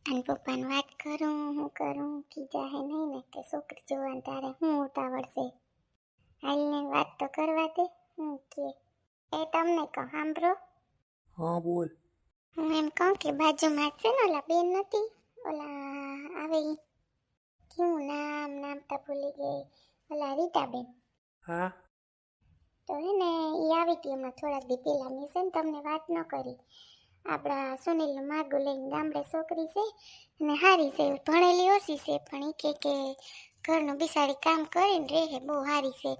અને પપ્પાને વાત કરું હું કરું કીધા હે નહીં ને કે છોકરી જોવાનું તારે હું ઉતાવળ છે. હાલને વાત તો કરવા દે. હું કે એ તમને કહું સાંભળો. હા બોલ. હું એમ કહું કે બાજુમાં છે ને ઓલા બેન નથી ઓલા આવે ઈ કેવું નામ તો ભૂલી ગઈ ઓલા રીટાબેન. હા તો હે ને એ આવી હતી હમણાં થોડાક દી પહેલા મેં છે ને તમને વાત ન કરી. આપણા સુનિલનું માગું લઈને ગામડે છોકરી છે અને હારી છે ભણેલી ઓછી છે પણ એ કે ઘરનું બિસાડી કામ કરીને રહે બહુ સારી છે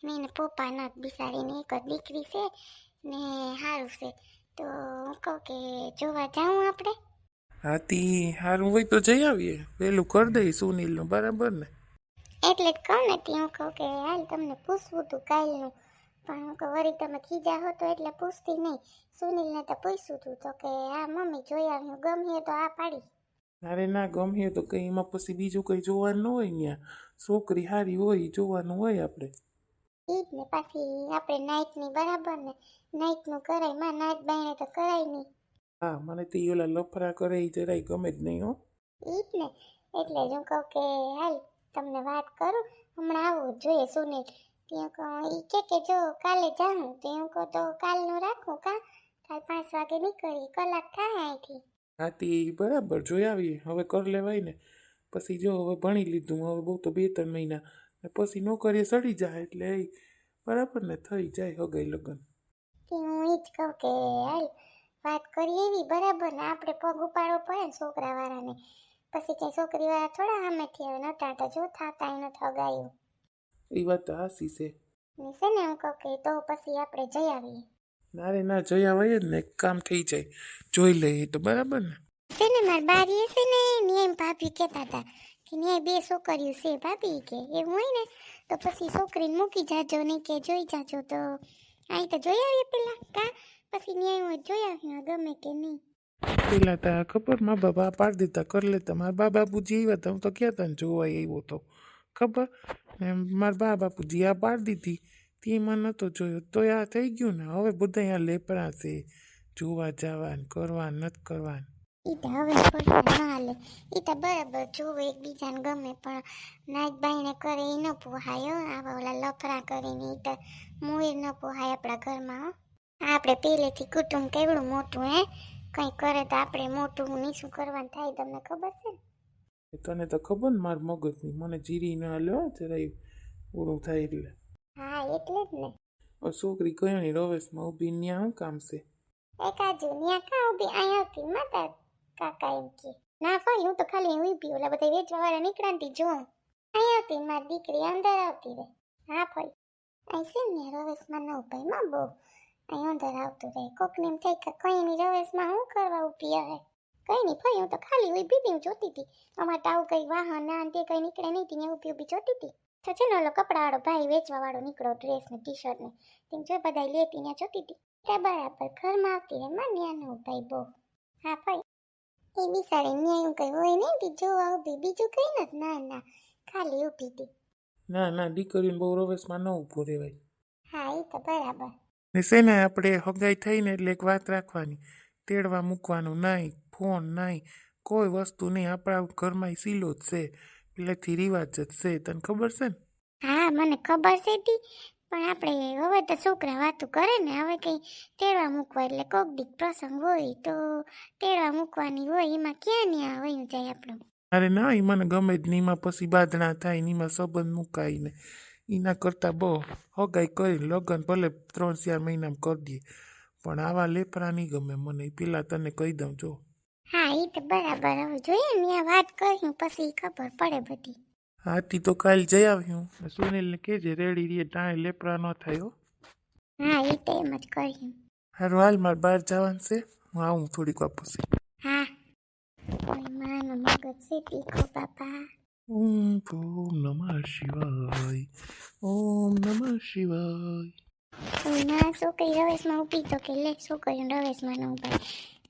ને એને પપ્પા નથી બિસાડીને એક જ દીકરી છે ને સારું છે. તો હું કહું કે જોવા જાઉં આપણે. હાથી હારું હોય તો જઈ આવીએ. પેલું કરી દઈ સુનિલનું બરાબર ને. એટલે જ કહું ને હું કહું કે હાલ તમને પૂછવું હતું કાલનું પણ હું કહું વળી તમે ખીજા હો તો એટલે પૂછતી નહીં. સુનિલને તો પૂછ્યું હતું તો કે હા મમ્મી જોઈ આવ્યું ગમે તો આ પાડી. અરે ના ગમે તો કઈ એમાં પછી બીજું કઈ જોવાનું ન હોય ત્યાં. છોકરી હારી હોય જોવાનું હોય આપણે. ઈ જ ને પાછી આપણે નાઈટની બરાબર ને નાઈટનું કરાય માં નાઈટ બાયણે તો કરાય નહીં. હા મને તો ઈ ઓલા લફરા કરે એ જરાય ગમે જ નહીં હો. ઈ જ ને એટલે જ હું કહું કે હાલ તમને વાત કરું હમણાં આવું જોઈએ સુનિલ. ત્યાં કહું ઈ કે જો કાલે જાઉં તો હું કહું તો કાલનું રાખું કાલ 5 વાગે નીકળી કલાક થાય અહીંથી. હાથી બરાબર જોઈ આવીએ. હવે કરી લેવાય ને પછી જો હવે ભણી લીધું હવે બહુ તો 2-3 મહિના ને પછી નોકરીએ સડી જાય એટલે એ બરાબર ને થઈ જાય હગાઈ લગન. હું ઈ જ કહું કે હાલ વાત કરીએ એવી બરાબર ને આપણે પગ ઉપાડવો પડે ને છોકરાવાળાને પછી કઈ છોકરીવાળા થોડા સામેથી આવે નટાટા જો થાતા એને થગાયું. એ વાત તો હાસી છે. ને છે ને એમ કહું કે તો પછી આપણે જઈ આવીએ. ના રે ના જઈ આવાય જ ને કામ થઈ જાય જોઈ લઈએ તો બરાબર ને. છે ને મારી બારી છે ને ન્યાય ભાભી કહેતા હતા કે ન્યાય 2 છોકરીઓ છે ભાભી કે એવું હોય ને તો પછી છોકરીને મૂકી જાજો નહીં કે જોઈ જાજો તો અહીં તો જોઈ આવીએ પેલા કા પછી ન્યાય હોય જોઈ આવીએ ગમે કે નહીં. પેલા તો ખબર મા બાપા પાડી દીધા કરી લેતા. મારા બા બાપુજી આવ્યા હતા હું તો કહેતા ને જોવા આવ્યો તો ખબર ને મારા બા બાપુજી આ પાડી દીધી તેમાં નહોતો જોયો તો આ થઈ ગયું ને. હવે બધા આ લેપડા છે જોવા જવા કરવા નથી કરવા. એ તો હવે થોડી ના હાલે એ તો બરાબર જોવે એકબીજાને ગમે પણ નાચ બાયણે કરે એ ન પોહાય આવા ઓલા લફરા કરીને એ તો મુએ ન પોહાય આપણા ઘરમાં હો. આપણે પહેલેથી કુટુંબ કેવડું મોટું હે કંઈ કરે તો આપણે મોટું નીચું કરવાનું થાય તમને ખબર છે ને. તને તો ખબર ને મારા મગજની મને જીરી ના હાલ્યો જરાય પૂરું થાય એટલે. હા એટલે જ ને. છોકરી કયો ની રવેશમાં ઊભી ત્યાં શું કામ છે. એકાજુ ન્યા કાં ઊભી અહીંયા આવતી માતા કાકા એમ કે ના ભાઈ હું તો ખાલી ઊભી ઓલા બધા વેચવા વાળા નીકળાતી જોઉં અહીંયા આવતી મારી દીકરી અંદર આવતી રે. હા ભાઈ અહીં છે ને રવેશમાં ન ઉભાઈ માં બહુ અહીં અંદર આવતું રહે કોકને એમ થાય કે કઈ ની રવેશમાં હું કરવા ઊભી આવે કઈ નહીં ભાઈ હું તો ખાલી ઊભી હતી જોતી હતી. અમારે તો આવું કઈ વાહન ના તે કઈ નીકળે નહીં ત્યાં ઊભી ઊભી જોતી હતી. તો છે ને ઓલો કપડાવાળો ભાઈ વેચવા વાળો નીકળો ડ્રેસ ને ટી શર્ટ ને તેમ જો બધા લેતી ત્યાં જોતી હતી ત્યાં બરાબર ઘરમાં આવતી રહે માં ન્યા નો ભાઈ બહુ. હા ભાઈ એ બિસાડી ન્યા એવું કઈ હોય નહીં તી જોવા ઊભી બીજું કઈ નથી ના ના ખાલી ઊભી હતી. ના ના દીકરીને બહુ રવેશમાં ન ઊભો રહેવાય. હા એ તો બરાબર. ને છે ને આપણે હગાઈ થઈને એટલે એક વાત રાખવાની તેડવા મૂકવાનું નહીં ફોન નહીં કોઈ વસ્તુ નહીં. આપણા ઘરમાં સીલો જ છે પહેલેથી રિવાજ જ છે તને ખબર છે ને. હા મને ખબર છે તી પણ આપણે હવે તો છોકરા વાતું કરે ને હવે કંઈ તેડવા મૂકવા એટલે કોક દીક પ્રસંગ હોય તો તેડવા મૂકવાની હોય એમાં ક્યાં ન્યા વયું જાય આપણું. અરે ના એ મને ગમે જ નહીં. એમાં પછી બાધણા થાય ને એમાં સંબંધ મુકાય ને એના કરતાં બહુ હગાઈ કરી લગ્ન ભલે 3-4 મહિનામાં કરી દઈએ પણ આવા લેપરા નહીં ગમે મને. પેલા તને કહી દઉં જો. હા એ તો બરાબર હવે જોઈએ ને આ વાત કર્યું પછી ખબર પડે બધી. હાથી તો કાલ જઈ આવ્યું. સુનિલને કહેજે રેડી રીએ ટાણે લેપરા ન થાય હો. હા એ તો એમ જ કર્યું. હારું હાલ મારે બહાર જવાનું છે હું આવું થોડીક વાર પછી. હા કોઈ માનો મગજ છે તીખો બાપા. ઓમ નમઃ શિવાય ઓમ નમઃ શિવાય. ના છોકરી રવેશમાં ઊભી તો કે લે છોકરીને રવેશમાં ન ઉભાય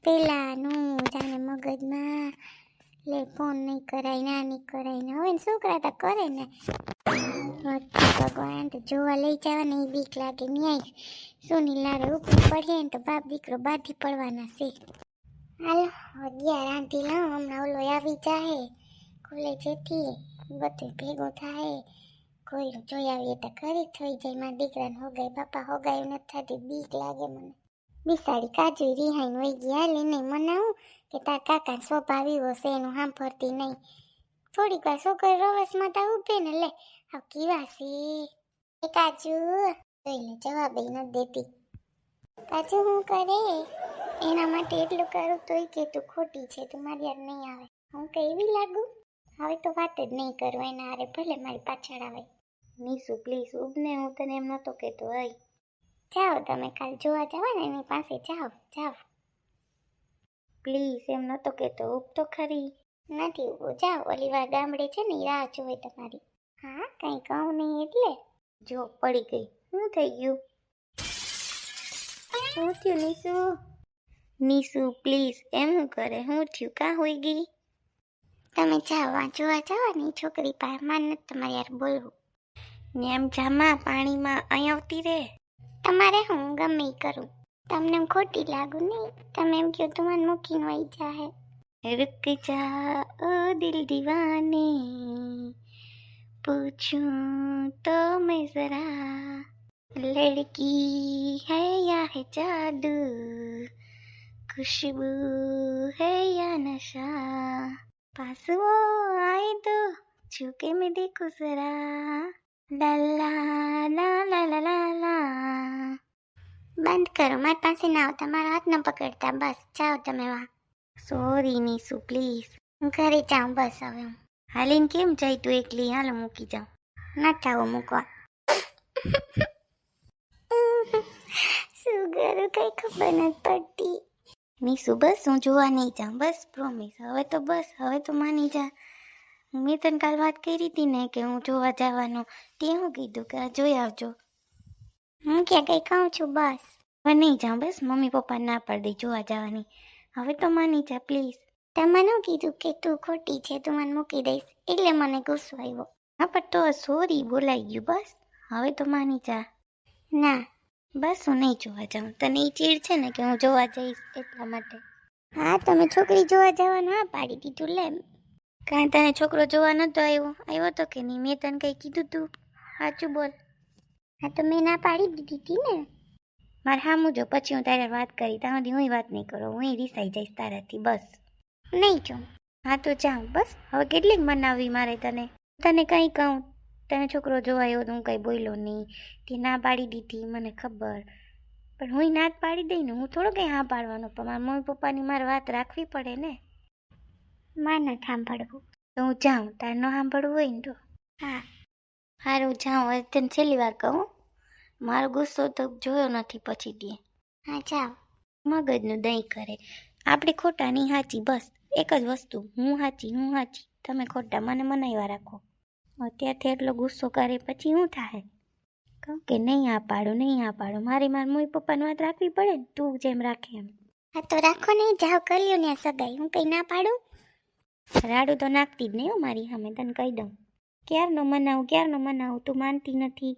પેલાનું જાણે મગજમાં લે ફોન નહીં કરાય ના નહીં કરાય ને હવે છોકરા તો કરે ને. ભગવાન તો જોવા લઈ જવા ને એ બીક લાગે ન્યાય સુનિલ લારે ઉપરી પડે ને તો બાપ દીકરો બાધી પડવાના છે. હાલો ગયા રાંધી લાવ હમણાં ઓલો આવી જાય કોલેજેથી, બધું ભેગું થાય, કોઈ જોઈ આવીએ તો ખરી થઈ જાય. મારા દીકરાને હોગાય, બાપા હોગાયું નથી થતી, બીક લાગે મને. બિસાડી કાજુ રિહાઈ વહી ગયા, લઈને મનાવું કે તાર કાકા સ્વભાવ એવો છે એનું સાંભળતી નહીં. થોડીક વાર છોકરી રવસમાં તા ઉભે ને લે આવ કેવા છે એ કાજુ જોઈ લે, જવાબ નથી દેતી. કાજુ હું કરે એના માટે એટલું કરું તોય કે તું ખોટી છે, તું મારી યાર નહીં આવે. હું કઈ એવી લાગુ? હવે તો વાત જ નહીં કરું એના હારે, ભલે મારી પાછળ આવે. નીસુ પ્લીઝ ઉભને, હું તને એમ નતો કહેતો. હઈ જાઓ તમે કાલ જોવા જવા ને એની પાસે, જાઓ જાઓ પ્લીઝ, એમ નતો કહેતો. ઉભ તો ખરી. નથી ઉભો, જાઓ. ઓલી વાર ગામડે છે ને રાહ જોવે તમારી. હા કઈ કહું નહીં એટલે જો પડી ગઈ. શું થઈ ગયું? શું થયું નીસુ? નીસુ પ્લીઝ એમ કરે? શું થયું? કાં હોઈ ગઈ? તમે જાઓ જોવા જવાની છોકરી પાસે, માન નથી તમારે યાર બોલવું. ને એમ જામાં પાણીમાં અહીં આવતી રે. તમારે હું ગમે ઈ કરું, તમને એમ ખોટી લાગુ નહીં? તમે એમ કહો તું મને મૂકીને વહી જાહે. रुक जा ओ दिल दीवाने, पूछूं तो मैं जरा, लड़की है या है जादू, खुशबू है या नशा, पास वो आए तो छूके मैं देखूं जरा, ला ला ला ला ला ला ला. બંધ કરો, મારી પાસે ના આવતા, મારા હાથ ન પકડતા. બસ જાઓ તમે વાં. સોરી નીસુ પ્લીઝ, હું ઘરે જાઉં બસ. હવે હું હાલીને કેમ જાય તું એકલી? હાલો મૂકી જાઉં. ના જાઉં મૂકવા. શું કરું કઈ ખબર નથી પડતી. નીસુ બસ હું જોવા નહીં જાઉં, બસ પ્રોમિસ. હવે તો બસ, હવે તો માની જા. મેં તને કાલ વાત કરી હતી ને કે હું જોવા જવાનું, તે હું કીધું કે આ જોઈ આવજો. હું ક્યાં કઈ કહું છું? બસ હવે નહીં જાઉં, બસ મમ્મી પપ્પા ના પાડી દે જોવા જવાની. હવે તો માની જા પ્લીઝ. તે મને કીધું કે તું ખોટી છે, તું મને મૂકી દઈશ, એટલે મને ગુસ્સો આવ્યો. હા પણ તો સોરી બોલાઈ ગયું, બસ હવે તો માની જા. ના બસ હું નહીં જોવા જાઉં, તને એ ચીડ છે ને કે હું જોવા જઈશ એટલા માટે. હા તમે છોકરી જોવા જવાનું હા પાડી દીધું લે. કાંઈ તને છોકરો જોવા નતો આવ્યો તો કે નહીં? મેં તને કંઈ કીધું તું? સાચું બોલ. હા તો મેં ના પાડી દીધી હતી ને. મારે સામું જો, પછી હું તારે વાત કરી, ત્યાં સુધી હું વાત નહીં કરું, હું રીસાઈ જઈશ તારાથી. બસ નહીં જો. હા તો જાઉં બસ. હવે કેટલીક મનાવવી મારે તને? તને કંઈ કહું, તને છોકરો જોવા આવ્યો તો હું કંઈ બોલ્યો નહીં, તે ના પાડી દીધી મને ખબર, પણ હું ના જ પાડી દઈ ને, હું થોડો કંઈ હા પાડવાનો. પણ મારા મમ્મી પપ્પાની મારે વાત રાખવી પડે ને. મારે નથી સાંભળવું તો હું જાઉં, તારે ન સાંભળવું હોય ને તો. હા સારું જાઉં. હવે તને છેલ્લી વાર કહું, મારો ગુસ્સો તો જોયો નથી પછી દે. હા જાઓ. મગજનું દહીં કરે, આપણે ખોટા નહીં સાચી, બસ એક જ વસ્તુ, હું સાચી તમે ખોટા, મને મનાવ્યા રાખો. અત્યારથી એટલો ગુસ્સો કરે પછી શું થાય? કહું કે નહીં આ પાડું, મારી મમ્મી પપ્પાની વાત રાખવી પડે ને, તું જેમ રાખે એમ. હા તો રાખો નહીં, જાઓ કર્યું ને સગાઈ, હું કંઈ ના પાડું? રાડું તો નાખતી જ નહીં મારી સામે, તને કહી દઉં. ક્યારનો મનાવું, તું માનતી નથી.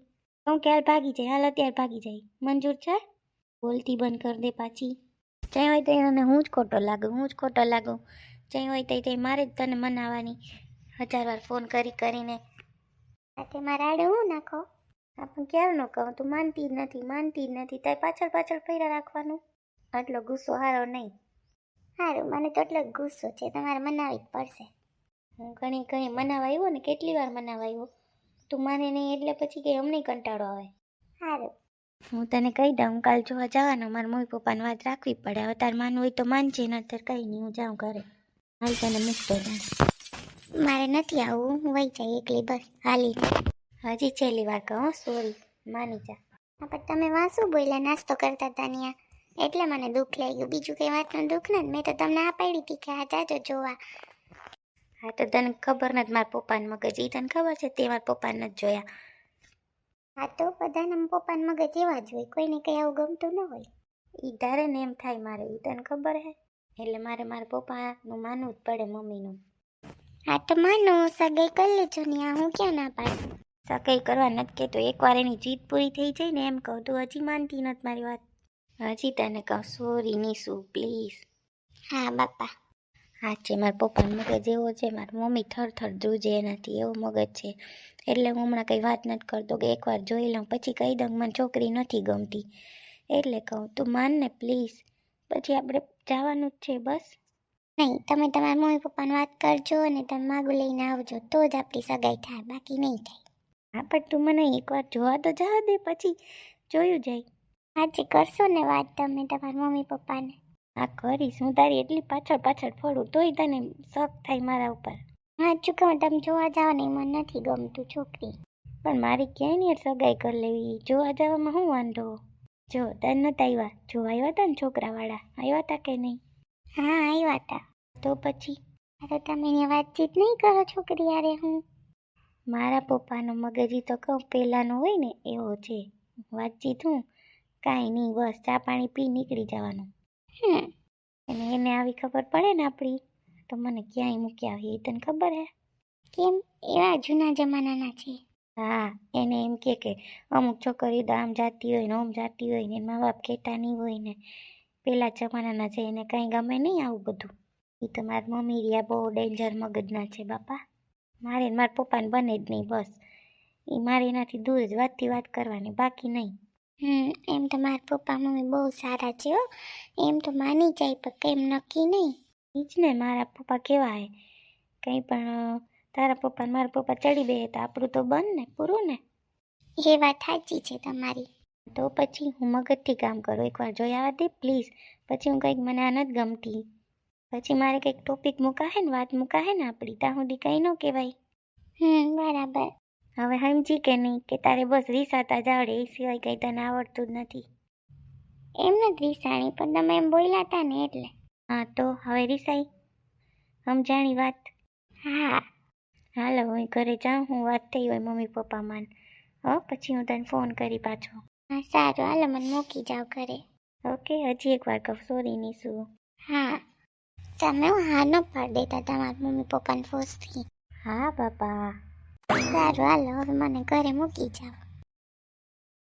હું ક્યારે ભાગી જાય, હાલ અત્યારે ભાગી જાય, મંજૂર છે? બોલતી બંધ કરી દે પાછી. જઈ હોય તો એને હું જ ખોટો લાગું, જઈ હોય તો મારે જ તને મનાવવાની, 1000 વાર ફોન કરીને. તે મારા આડે હું નાખો? પણ ક્યારનો કહું, તું માનતી જ નથી, તારે પાછળ ફર્યા રાખવાનું. આટલો ગુસ્સો હારો નહીં. સારું, મને તો એટલો ગુસ્સો છે, તમારે મનાવી જ પડશે. હું ઘણી મનાવા આવ્યો ને, કેટલી વાર મનાવા આવ્યો, તું માને નહીં એટલે પછી કંઈ અમને કંટાળો આવે. સારું હું તને કહી દઉં, કાલ જોવા જવાનું, મારા મમ્મી પપ્પાની વાત રાખવી પડે. હવે તારે માનવું હોય તો માનજે, નતર કંઈ નહીં, હું જાઉં ઘરે. હાલ તને મૂકતો જાઉં. મારે નથી આવું, હું વહી જાય એકલી, બસ હાલી. હજી છેલ્લી વાર કહું, સોરી, માની જા. હા પણ તમે વાં શું બોલ્યા? નાસ્તો કરતા હતા ત્યાં એટલે મને દુઃખ લાગ્યું, બીજું કંઈ વાતનું દુઃખ નથી. મેં તો તમને આ પાડી હતી કે હા જાજો જોવા. હા તો તને ખબર નથી મારા પપ્પાને મગજ, એ તને ખબર છે તે મારા પપ્પાને નથી જોયા. હા તો બધાના પપ્પાને મગજ એવા જ હોય, કોઈને કંઈ આવું ગમતું ન હોય. એ ધારે ને એમ થાય મારે, એ તને ખબર હે, એટલે મારે મારા પપ્પાનું માનવું જ પડે, મમ્મીનું. હા તો માનો, સગાઈ કરી લેજો ને, આ હું ક્યાં ના પાડું. સગાઈ કરવા નથી કહેતો, એકવાર એની જીત પૂરી થઈ જાય ને એમ કહું. તું હજી માનતી નથી મારી વાત? હજી તને કહું, સોરી નીસુ પ્લીઝ. હા બાપા. સાચે મારા પપ્પાનો મગજ એવો છે, મારી મમ્મી થર ધ્રુજે એનાથી, એવો મગજ છે. એટલે હું હમણાં કંઈ વાત નથી કરતો કે એકવાર જોઈ લઉં પછી કહી દઉં મને છોકરી નથી ગમતી. એટલે કહું તું માન ને પ્લીઝ, પછી આપણે જવાનું જ છે બસ. નહીં, તમે તમારા મમ્મી પપ્પાને વાત કરજો અને તમે માગું લઈને આવજો તો જ આપણી સગાઈ થાય, બાકી નહીં થાય. હા પણ તું મને એકવાર જોવા તો જવા દે, પછી જોયું જાય. આજે કરશો ને વાત તમે તમારા મમ્મી પપ્પાને? હા કરીશ, હું તારી એટલી પાછળ ફરું તોય તને શક થાય મારા ઉપર. હા ચૂકવ, તમે જોવા જાઓ ને મને નથી ગમતું છોકરી. પણ મારી ક્યાંય ને સગાઈ કરી લેવી, જોવા જવામાં શું વાંધો? જો તને નતા આવ્યા, જોવા આવ્યા હતા ને છોકરાવાળા, આવ્યા હતા કે નહીં? હા આવ્યા હતા. તો પછી તો તમે અહીંયા વાતચીત નહીં કરો છોકરી યારે? હું મારા પપ્પાનો મગજ તો કહું પહેલાંનો હોય ને એવો છે. વાતચીત હું કાંઈ નહીં, બસ ચા પાણી પી નીકળી જવાનું. અને એને આવી ખબર પડે ને આપણી, તો મને ક્યાંય મૂકી આવી, એ તને ખબર હે? કેમ? એવા જૂના જમાનાના છે. હા, એને એમ કે અમુક છોકરીઓ તો આમ જાતી હોય ને આમ જાતી હોય ને મા બાપ કહેતા નહીં હોય ને, પેલા જમાનાના છે, એને કાંઈ ગમે નહીં આવું બધું. એ તો મારી મમ્મી રહ્યા બહુ ડેન્જર મગજના છે બાપા. મારે મારા પપ્પાને બને જ નહીં, બસ એ મારે એનાથી દૂર જ વાતથી વાત કરવાની, બાકી નહીં. એમ તો મારા પપ્પા મમ્મી બહુ સારા છે હો, એમ તો માની જાય પણ કેમ નક્કી નહીં. એ જ ને, મારા પપ્પા કેવા હે, કંઈ પણ તારા પપ્પા ને મારા પપ્પા ચડી બે તો આપણું તો બંધ ને, પૂરું ને. એ વાત સાચી છે તમારી. તો પછી હું મગજથી કામ કરું, એકવાર જોઈ આવવા દે પ્લીઝ, પછી હું કંઈક મને આ નથી ગમતી, પછી મારે કંઈક ટોપિક મૂકાહે ને, વાત મૂકાહે ને આપણી, ત્યાં સુધી કંઈ ન કહેવાય. બરાબર. હવે સમજી કે નહીં કે તારે બસ રીસાતા જ આવડે, એ સિવાય કંઈ તને આવડતું જ નથી? એમ નથી રીસાણી, પણ તમે એમ બોલ્યા હતા ને એટલે. હા તો હવે રીસાઈ? સમજાણી વાત? હા. હાલો હું ઘરે જાઉં, હું વાત થઈ હોય મમ્મી પપ્પામાં, પછી હું તને ફોન કરી પાછો. હા સારું, હાલો મને મૂકી જાઓ ઘરે. ઓકે, હજી એકવાર કહું સોરી નીસુ. હા તમે હા ન પાડી દેતા તમારા મમ્મી પપ્પાને ફોર્સથી. હા બાપા. સારું હાલો, હવે મને ઘરે મૂકી જાઓ.